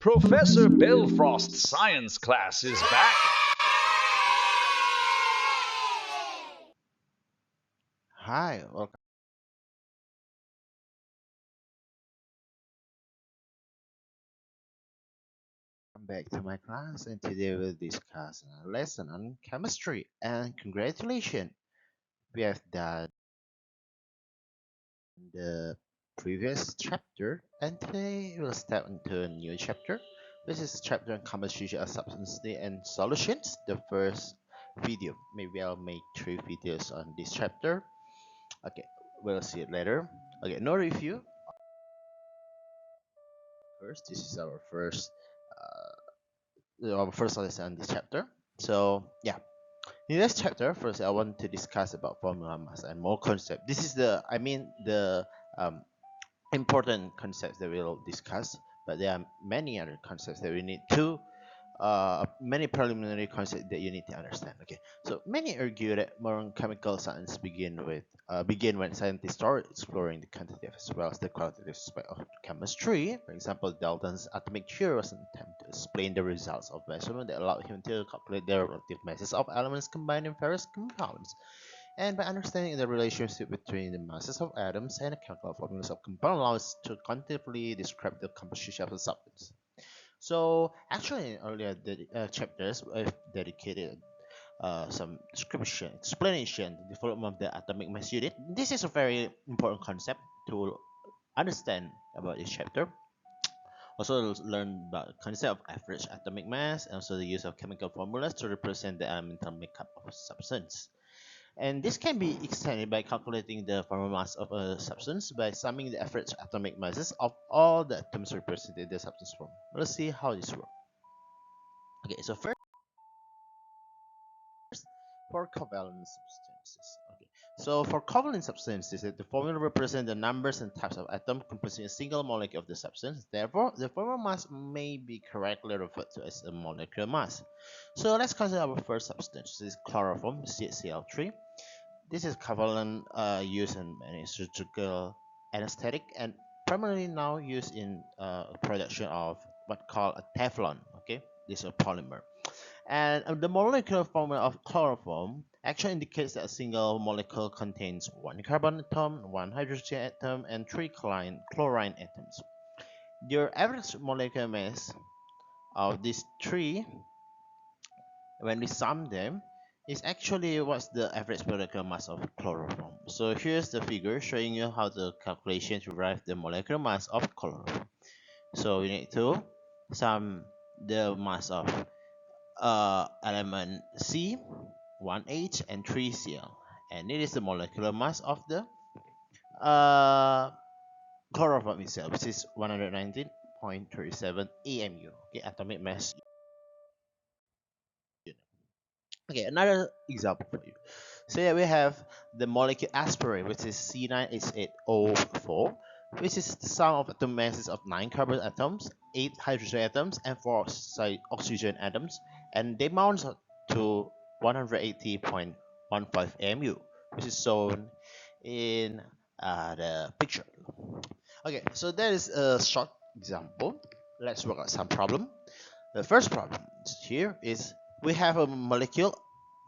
Professor Belfrost's science class is back. Hi, welcome back to my class, and today we'll discuss a lesson on chemistry. And congratulations, we have done the previous chapter, and today we'll step into a new chapter. This is chapter on composition of substances and solutions. The first video, maybe I'll make three videos on this chapter. Okay, we'll see it later. Okay, no review. First, this is our first lesson on this chapter. So yeah, in this chapter, first I want to discuss about formula mass and more concept. This is the um, important concepts that we'll discuss, but there are many other concepts that we need to many preliminary concepts that you need to understand. Okay, so many argue that modern chemical science begin when scientists started exploring the quantitative as well as the qualitative aspect of chemistry. For example, Dalton's atomic theory was an attempt to explain the results of measurement that allowed him to calculate the relative masses of elements combined in various compounds. And by understanding the relationship between the masses of atoms and the chemical formulas of compounds allows us to quantitatively describe the composition of a substance. So actually, in earlier chapters, I've dedicated some description, explanation, the development of the atomic mass unit. This is a very important concept to understand about this chapter. Also learn about the concept of average atomic mass and also the use of chemical formulas to represent the elemental makeup of a substance. And this can be extended by calculating the formal mass of a substance by summing the average atomic masses of all the atoms represented in the substance form. Let's see how this works. Okay, so first for covalent substances. Okay, so for covalent substances, the formula represents the numbers and types of atoms composing a single molecule of the substance. Therefore, the formal mass may be correctly referred to as a molecular mass. So let's consider our first substance. This is chloroform, CHCl3. This is covalent used in many surgical anesthetic and primarily now used in production of what called a Teflon. Okay, this is a polymer. And the molecular formula of chloroform actually indicates that a single molecule contains one carbon atom, one hydrogen atom, and three chlorine atoms. Your average molecular mass of these three, when we sum them, is actually what's the average molecular mass of chloroform. So here's the figure showing you how the calculation to derive the molecular mass of chloroform. So we need to sum the mass of element C, 1H, and 3Cl. And it is the molecular mass of the uh, chloroform itself, which is 119.37 AMU, okay, atomic mass unit. Okay, another example for you. So here we have the molecule aspirin, which is C9H8O4, which is the sum of atom masses of 9 carbon atoms, 8 hydrogen atoms, and 4 oxygen atoms, and they amount to 180.15 mu, which is shown in the picture. Okay, so that is a short example. Let's work out some problem. The first problem here is we have a molecule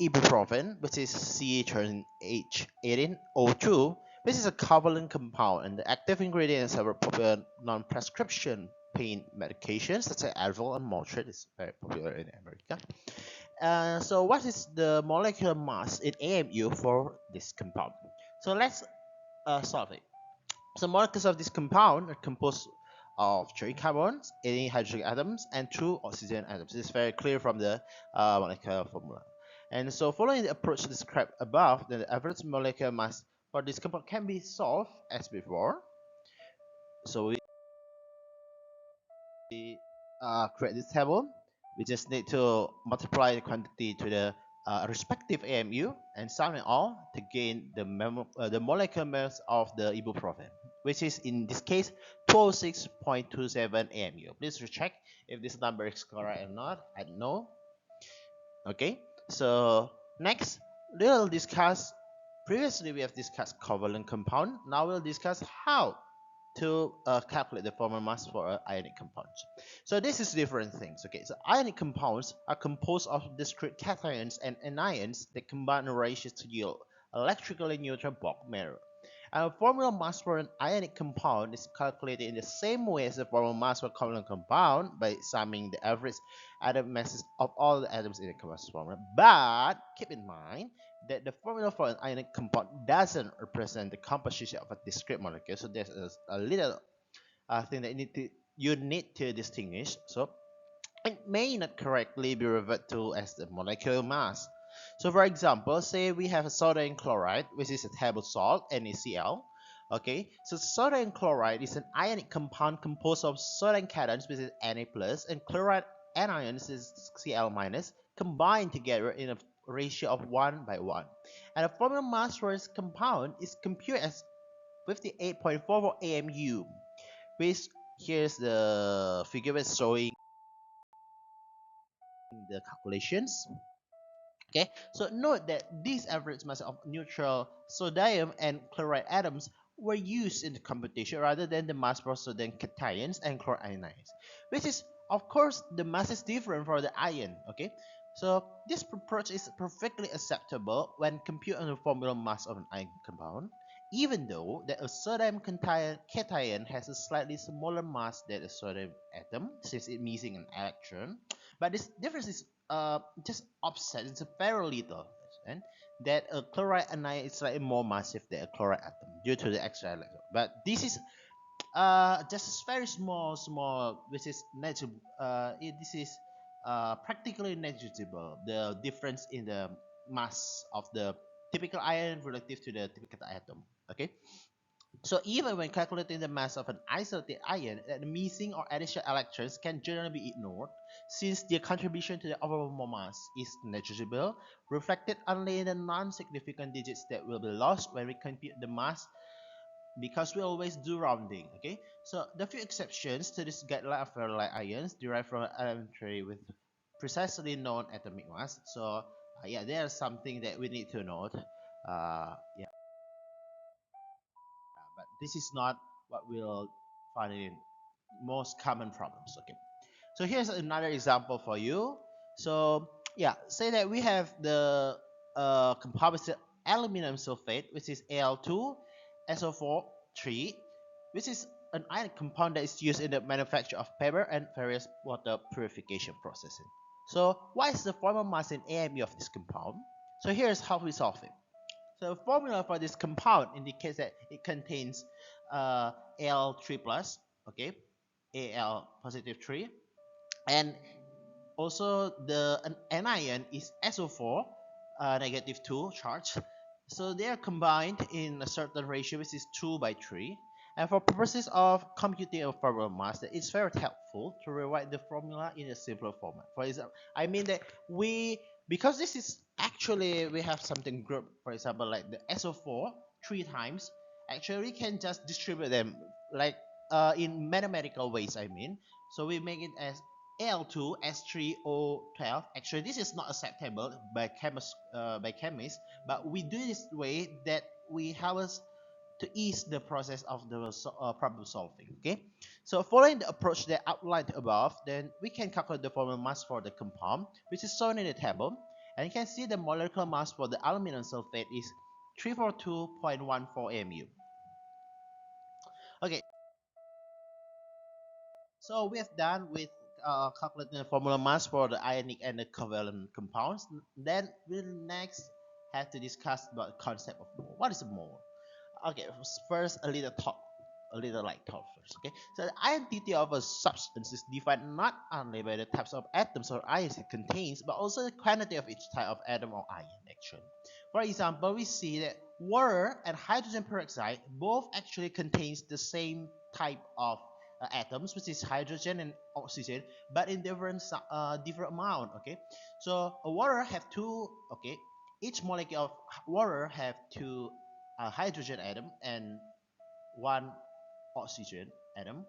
ibuprofen, which is CH18O2, which is a covalent compound, and the active ingredients are popular non-prescription pain medications such as Advil and Motrin. It's very popular in America. So what is the molecular mass in AMU for this compound? So let's solve it. So molecules of this compound are composed of three carbons, 8 hydrogen atoms, and 2 oxygen atoms. This is very clear from the molecular formula. And so following the approach described above, then the average molecular mass for this compound can be solved as before. So we create this table. We just need to multiply the quantity to the respective AMU and sum it all to gain the molecular mass of the ibuprofen, which is in this case 206.27 AMU. Please check if this number is correct or not. I don't know. Okay, so next we'll discuss. Previously we have discussed covalent compound. Now we'll discuss how to calculate the formal mass for ionic compounds. So this is different things. Okay, so ionic compounds are composed of discrete cations and anions that combine ratios to yield electrically neutral bulk matter. And the formula mass for an ionic compound is calculated in the same way as the formula mass for a covalent compound by summing the average atom masses of all the atoms in the compound formula. But keep in mind that the formula for an ionic compound doesn't represent the composition of a discrete molecule. So there's a little thing that you need to distinguish. So it may not correctly be referred to as the molecular mass. So for example, say we have a sodium chloride, which is a table salt, NaCl. Okay, so sodium chloride is an ionic compound composed of sodium cations, which is Na plus, and chloride anions, is Cl minus, combined together in a ratio of 1:1. And the formula mass for this compound is computed as 58.44 AMU, which here's the figure showing the calculations. Okay, so note that these average mass of neutral sodium and chloride atoms were used in the computation rather than the mass for sodium cations and chloride anions, which is of course the mass is different for the ion. Okay, so this approach is perfectly acceptable when computing the formula mass of an ion compound, even though that a sodium cation has a slightly smaller mass than a sodium atom since it's missing an electron. But this difference is just offset. It's a very little, and that a chloride anion is slightly more massive than a chloride atom due to the extra electron. But this is just very small, which is negligible. This is practically negligible. The difference in the mass of the typical ion relative to the typical atom. Okay. So even when calculating the mass of an isolated ion, the missing or additional electrons can generally be ignored, since their contribution to the overall mass is negligible, reflected only in the non-significant digits that will be lost when we compute the mass, because we always do rounding. Okay, so the few exceptions to this guideline of ferrolite ions derive from elementary with precisely known atomic mass. So yeah, there's something that we need to note. Yeah, but this is not what we'll find in most common problems. Okay, so here's another example for you. So yeah, say that we have the composite aluminum sulfate, which is Al2SO4 3, which is an ionic compound that is used in the manufacture of paper and various water purification processing. So what is the formal mass in AMU of this compound? So here's how we solve it. So the formula for this compound indicates that it contains Al3 plus, okay, Al positive 3, and also the anion is SO4 negative 2 charge. So they are combined in a certain ratio, which is 2:3. And for purposes of computing a formula mass, it's very helpful to rewrite the formula in a simpler format. For example, I mean that because this is actually we have something group, for example, like the SO4 three times. Actually, we can just distribute them like in mathematical ways. I mean, so we make it as Al2 S3O12. Actually, this is not acceptable by chemists, but we do this way that we help us to ease the process of the problem solving. Okay, so following the approach that outlined above, then we can calculate the formula mass for the compound, which is shown in the table, and you can see the molecular mass for the aluminum sulfate is 342.14 mu. Okay, so we have done with calculating the formula mass for the ionic and the covalent compounds. Then we'll next have to discuss about the concept of mole. What is a mole? Okay, first a little like talk first. Okay, so the identity of a substance is defined not only by the types of atoms or ions it contains, but also the quantity of each type of atom or ion. Actually, for example, we see that water and hydrogen peroxide both actually contains the same type of atoms, which is hydrogen and oxygen, but in different amount. Okay, so water have two. Okay, each molecule of water have two hydrogen atom and one oxygen atom,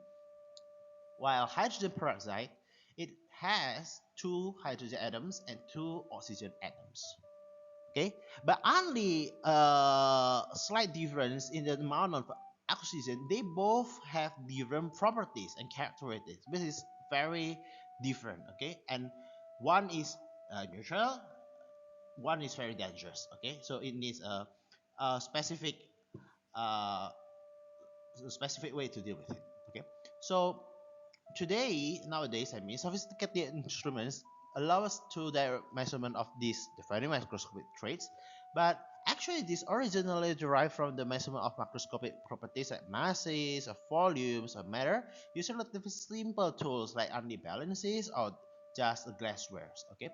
while hydrogen peroxide it has two hydrogen atoms and two oxygen atoms. Okay, but only a slight difference in the amount of oxygen, they both have different properties and characteristics, which is very different. Okay, and one is neutral, one is very dangerous. Okay, so it needs a uh, specific way to deal with it. Okay, so nowadays, sophisticated instruments allow us to direct measurement of these defining microscopic traits, but actually this originally derived from the measurement of macroscopic properties like masses, or volumes, or matter, using relatively simple tools like only balances or just glasswares. Okay,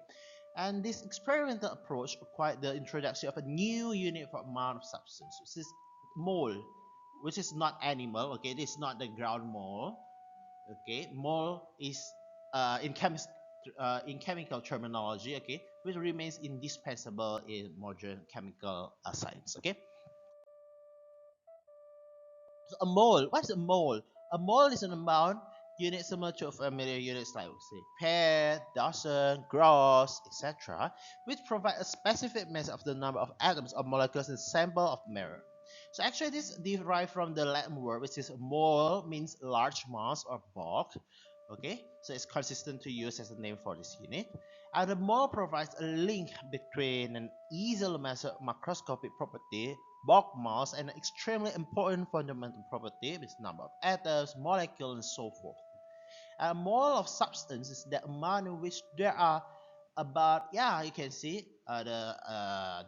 and this experimental approach required the introduction of a new unit for amount of substance, which is mole, which is not animal. Okay, this is not the ground mole. Okay, mole is in chemical terminology, okay, which remains indispensable in modern chemical science. Okay, so a mole, what's a mole? A mole is an amount unit similar to familiar units like say pair, dozen, gross, etc., which provide a specific measure of the number of atoms or molecules in a sample of matter. So actually this derived from the Latin word which is mole, means large mass or bulk. Okay, so it's consistent to use as a name for this unit. And the mole provides a link between an easily measured macroscopic property, bulk mass, and an extremely important fundamental property, which is number of atoms, molecules, and so forth. A mole of substance is the amount in which there are about, yeah, you can see the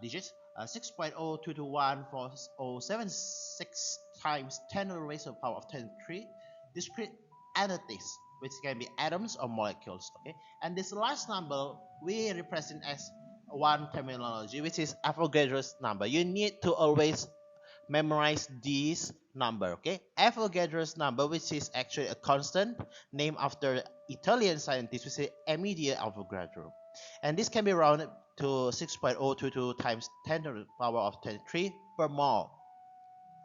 digits 6.02214076 times 10 to the raised to the power of 10 3 discrete entities, which can be atoms or molecules. Okay, and this last number we represent as one terminology, which is Avogadro's number. You need to always memorize this number. Okay, Avogadro's number, which is actually a constant named after Italian scientist, which is Amuse Avogadro, and this can be rounded to 6.022 times 10 to the power of 23 per mole.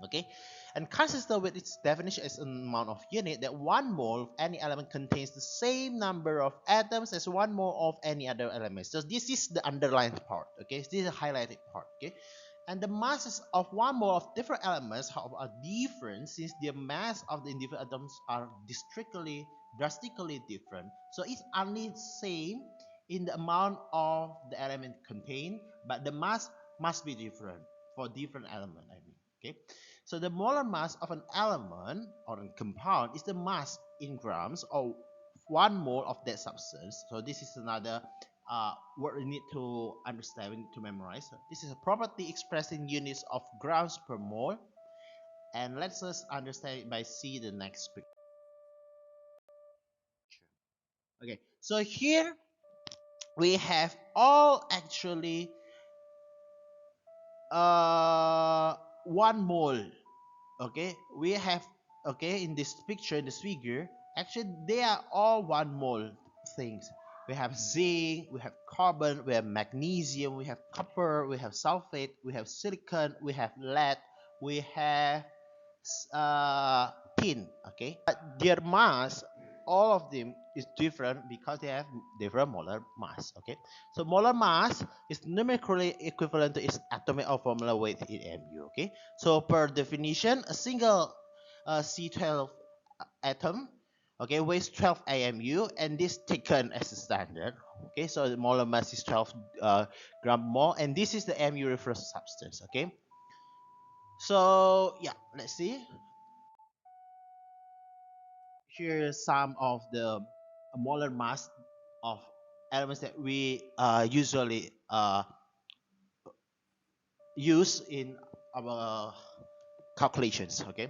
Okay, and consistent with its definition as an amount of unit that one mole of any element contains the same number of atoms as one mole of any other element. So this is the underlined part. Okay, this is the highlighted part. Okay, and the masses of one mole of different elements, however, are different since the mass of the individual atoms are drastically different. So it's only same in the amount of the element contained, but the mass must be different for different element. I mean, okay. So the molar mass of an element or a compound is the mass in grams or one mole of that substance. So this is another what we need to understand, we need to memorize. This is a property expressed in units of grams per mole. And let's just understand it by see the next picture. Okay, so here we have all actually one mole. Okay, we have, okay, in this picture, in this figure, actually they are all one mole things. We have zinc, we have carbon, we have magnesium, we have copper, we have sulfate, we have silicon, we have lead, we have tin. Okay, but their mass, all of them is different because they have different molar mass. Okay, so molar mass is numerically equivalent to its atomic or formula weight in mu. Okay, so per definition, a single C12 atom, okay, weighs 12 AMU, and this taken as a standard. Okay, so the molar mass is 12 gram mole, and this is the MU reference substance. Okay, so yeah, let's see. Here are some of the molar mass of elements that we usually use in our calculations. Okay,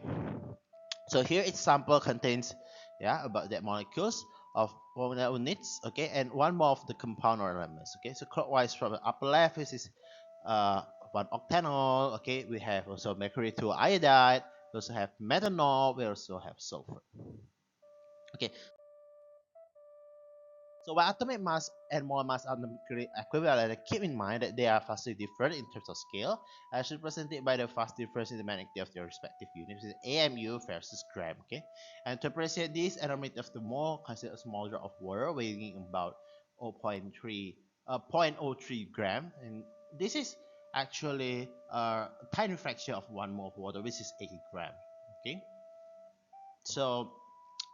so here its sample contains, yeah, about that molecules of 1 units. Okay, and one more of the compound or elements. Okay, so clockwise from the upper left, this is uh, 1 octanol. Okay, we have also mercury 2 iodide, we also have methanol, we also have sulfur. Okay, so while atomic mass and molar mass are numerically equivalent, keep in mind that they are vastly different in terms of scale, as represented by the vast difference in the magnitude of their respective units, which is AMU versus gram. Okay, and to appreciate this, an unit of the mole, consider a small drop of water weighing about 0.03 gram, and this is actually a tiny fraction of one mole of water, which is 80 gram. Okay, so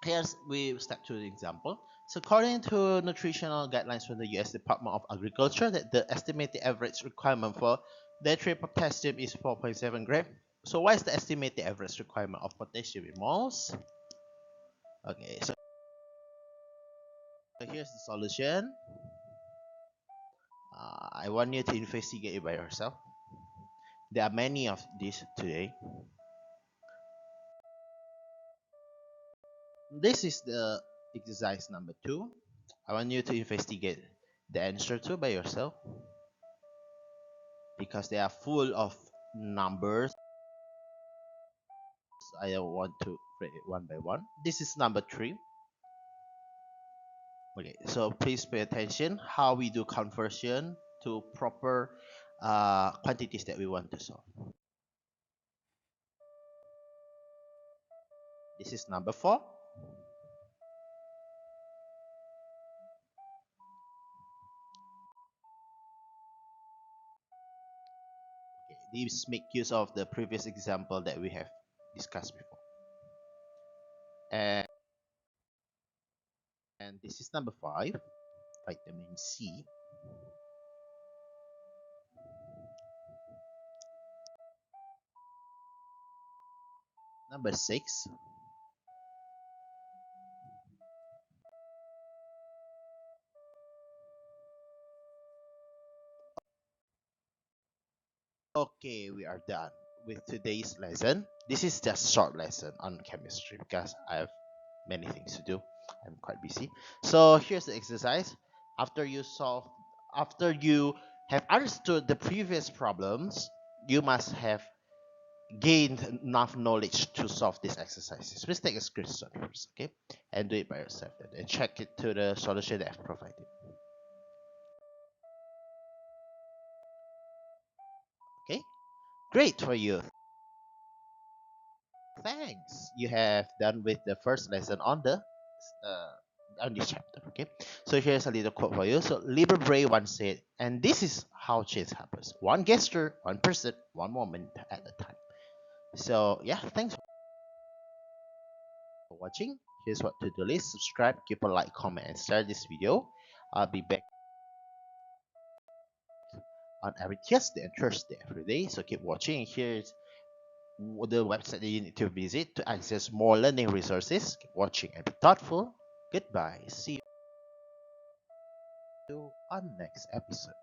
here's we step to the example. So according to nutritional guidelines from the US Department of Agriculture, that the estimated average requirement for dietary potassium is 4.7 gram. So what is the estimated average requirement of potassium in moles? Okay, so here's the solution. I want you to investigate it by yourself. There are many of these today. This is the exercise number 2. I want you to investigate the answer too by yourself because they are full of numbers. I want to read it one by one. This is number 3. Okay, so please pay attention how we do conversion to proper quantities that we want to solve. This is number 4. Okay, these make use of the previous example that we have discussed before. And this is number 5, vitamin C. Number 6, okay, we are done with today's lesson. This is just short lesson on chemistry because I have many things to do. I'm quite busy. So here's the exercise. After you have understood the previous problems, you must have gained enough knowledge to solve these exercises. Please take a screenshot first, okay? And do it by yourself and check it to the solution that I've provided. Okay? Great for you. Thanks. You have done with the first lesson on this chapter. Okay. So here's a little quote for you. So Liber Bray once said, and this is how change happens: one gesture, one person, one moment at a time. So yeah, thanks for watching. Here's what to do: list, subscribe, give a like, comment, and share this video. I'll be back on every Tuesday and Thursday every day. So keep watching. Here's the website that you need to visit to access more learning resources. Keep watching and be thoughtful. Goodbye. See you on next episode.